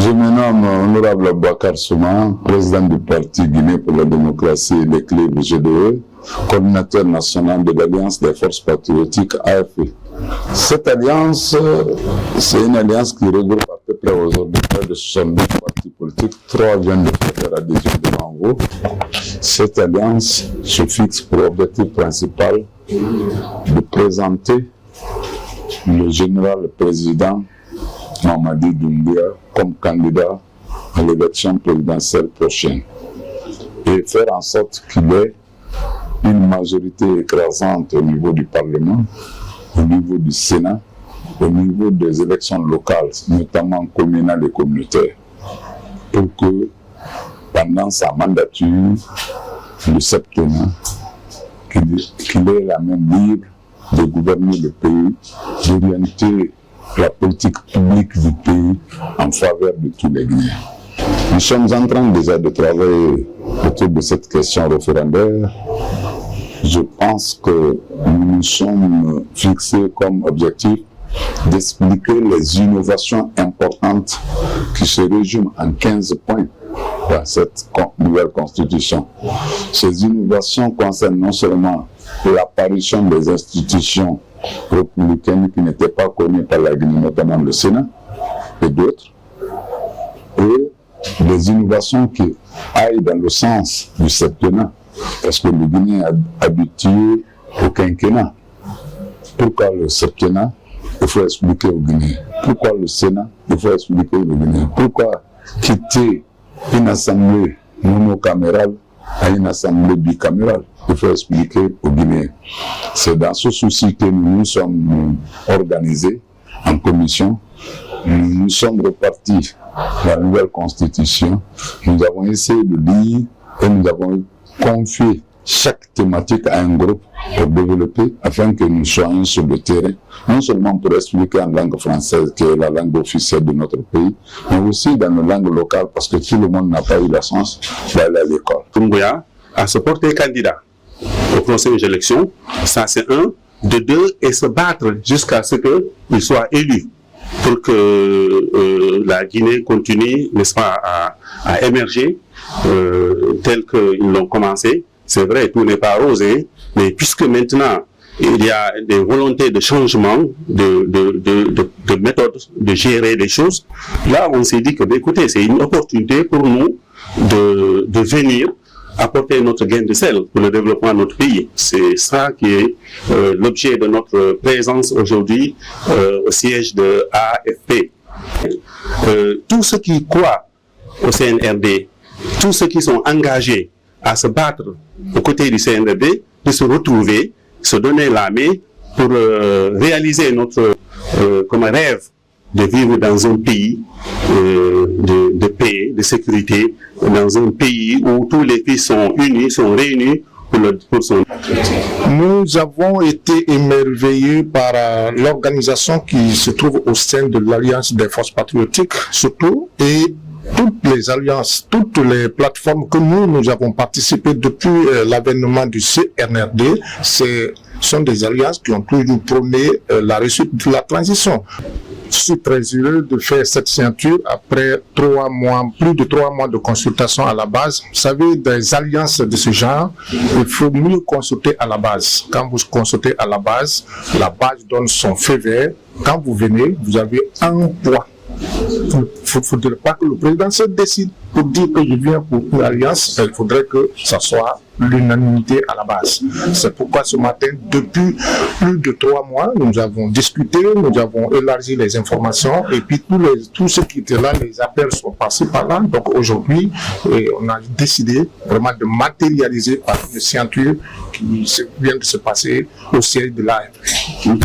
Je me nomme Honorable Bakar Souma, président du Parti Guinée pour la démocratie et l'équilibre GDE, coordinateur national de l'Alliance des forces patriotiques AFP. Cette alliance, c'est une alliance qui regroupe à peu près aujourd'hui près de 72 partis politiques. 3 viennent de faire leur adhésion devant vous. Cette alliance se fixe pour objectif principal de présenter le général président Mamadi Doumbouya comme candidat à l'élection présidentielle prochaine et faire en sorte qu'il ait une majorité écrasante au niveau du Parlement, au niveau du Sénat, au niveau des élections locales, notamment communales et communautaires, pour que pendant sa mandature, le septennat, qu'il ait la main libre de gouverner le pays, d'orienter la politique publique du pays en faveur de tous les Guinéens. Nous sommes en train déjà de travailler autour de cette question référendaire. Je pense que nous nous sommes fixés comme objectif d'expliquer les innovations importantes qui se résument en 15 points dans cette nouvelle constitution. Ces innovations concernent non seulement l'apparition des institutions républicaines qui n'étaient pas connues par la Guinée, notamment le Sénat et d'autres, et des innovations qui aillent dans le sens du septennat, parce que le Guinée est habitué au quinquennat. Pourquoi le septennat? Il faut expliquer aux Guinéens. Pourquoi le Sénat? Il faut expliquer aux Guinéens. Pourquoi quitter une assemblée monocamérale à une assemblée bicamérale? Il faut expliquer aux Guinéens. C'est dans ce souci que nous nous sommes organisés en commission. Nous nous sommes repartis la nouvelle constitution. Nous avons essayé de lire et nous avons confié chaque thématique à un groupe pour développer afin que nous soyons sur le terrain, non seulement pour expliquer en langue française qui est la langue officielle de notre pays, mais aussi dans nos langues locales parce que tout le monde n'a pas eu la chance d'aller à l'école. Doumbouya a se porter candidat aux prochaines élections, ça c'est un. De deux, et se battre jusqu'à ce qu'il soit élu pour que la Guinée continue, n'est-ce pas, à émerger tel qu'ils l'ont commencé. C'est vrai, tout n'est pas rose, hein, mais puisque maintenant il y a des volontés de changement, de méthode de gérer les choses, là on s'est dit que, écoutez, c'est une opportunité pour nous de venir apporter notre grain de sel pour le développement de notre pays. C'est ça qui est l'objet de notre présence aujourd'hui au siège de AFP. Tous ceux qui croient au CNRD, tous ceux qui sont engagés à se battre aux côtés du CNRD, de se retrouver, se donner la main pour réaliser notre rêve de vivre dans un pays de paix, de sécurité, dans un pays où tous les pays sont unis, sont réunis pour son... Nous avons été émerveillés par l'organisation qui se trouve au sein de l'Alliance des forces patriotiques, surtout, et toutes les alliances, toutes les plateformes que nous avons participé depuis l'avènement du CNRD, sont des alliances qui ont toujours prôné la réussite de la transition. Je suis très heureux de faire cette signature après 3 mois, plus de 3 mois de consultation à la base. Vous savez, des alliances de ce genre, il faut mieux consulter à la base. Quand vous consultez à la base donne son feu vert. Quand vous venez, vous avez un poids. Il ne faudrait pas que le président se décide pour dire que je viens pour une alliance. Il faudrait que ça soit l'unanimité à la base. C'est pourquoi ce matin, depuis plus de 3 mois, nous avons discuté, nous avons élargi les informations et puis tous ceux qui étaient là, les appels sont passés par là. Donc aujourd'hui, on a décidé vraiment de matérialiser par une signature qui vient de se passer au siège de l'AFP.